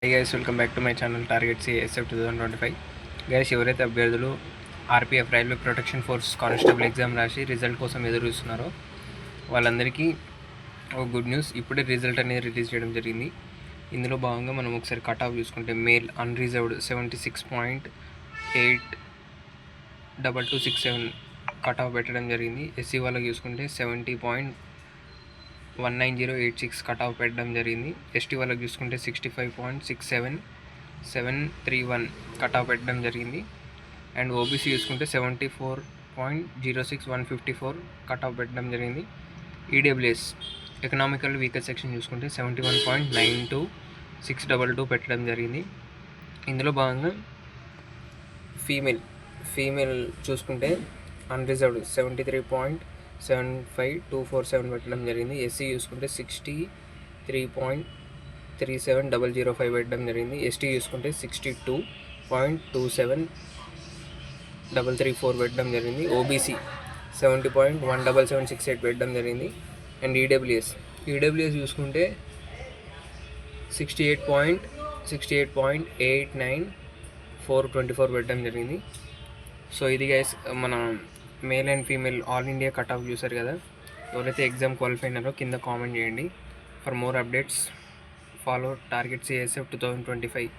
Hi guys, welcome back to my channel target CSF 2025. Guys, ఎవరైతే అభ్యర్థులు RPF railway protection force constable exam రాసి result కోసం ఎదురు చూస్తున్నారో వాళ్ళందరికీ ఒక గుడ్ న్యూస్. ఇప్పుడే రిజల్ట్ అనేది రిలీజ్ చేయడం జరిగింది. ఇందులో భాగంగా మనం ఒకసారి కట్ ఆఫ్ చూసుకుంటే మేల్ అన్రిజర్వ్డ్ 76.8267 కట్ ఆఫ్ పెట్టడం జరిగింది. ఎస్సీ వాళ్ళకి చూసుకుంటే 70.19086 కట్ ఆఫ్ పెట్టడం జరిగింది. ఎస్టీ వాళ్ళకి చూసుకుంటే 65.67731 కట్ ఆఫ్ పెట్టడం జరిగింది. అండ్ ఓబీసీ చూసుకుంటే 74.06154 కట్ ఆఫ్ పెట్టడం జరిగింది. ఈడబ్ల్యూఎస్ ఎకనామికల్ వీకర్ సెక్షన్ చూసుకుంటే 71.92622 పెట్టడం జరిగింది. ఇందులో భాగంగా ఫీమేల్ చూసుకుంటే అన్రిజర్వ్డ్ 73.75247 పెట్టడం జరిగింది. ఎస్సీ చూసుకుంటే 63.37005 పెట్టడం జరిగింది. ఎస్టీ చూసుకుంటే 62.27334 పెట్టడం జరిగింది. ఓబీసీ 70.17768 పెట్టడం జరిగింది. అండ్ ఈడబ్ల్యూఎస్ చూసుకుంటే 68.89424 పెట్టడం జరిగింది. సో ఇది గైస్ మన male and female all India cut off చూసారు కదా. ఎవరైతే ఎగ్జామ్ క్వాలిఫై అయినారో కింద కామెంట్ చేయండి. For more updates follow target CSF 2025.